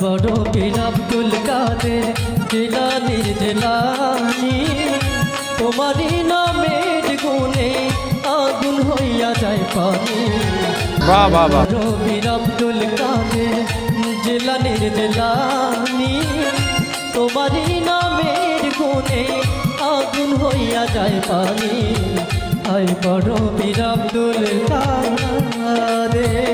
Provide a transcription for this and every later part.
বড় পীর আব্দুল কাদের জিলানীর জিলানী তোমারই নামের গুণে আগুন হইয়া যায় পানি বাহ বাহ বাহ বড় পীর আব্দুল কাদের জিলানীর জিলানী তোমারই নামের গুণে আগুন হইয়া যায় পানি আই বড় পীর আব্দুল কাদের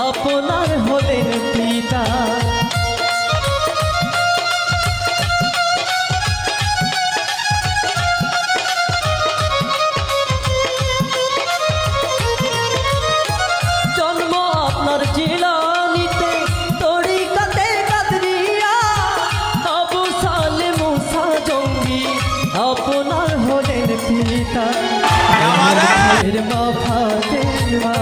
আপনার হলেন পিতা জন্ম আপনার জিলানীতে তরিকাতে কাদরিয়া আবু সালে মুসা জঙ্গি আপনার হলেন পিতা মা ফাতেমা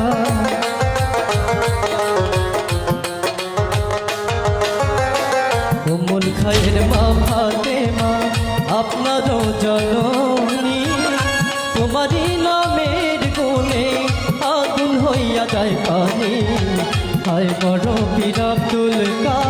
উম্মুল খায়ের মা ফাতেমা আপনারও জননী তোমারই নামের গুণে আগুন হইয়া যায় পানি হায় বড় পীর আব্দুল কাদের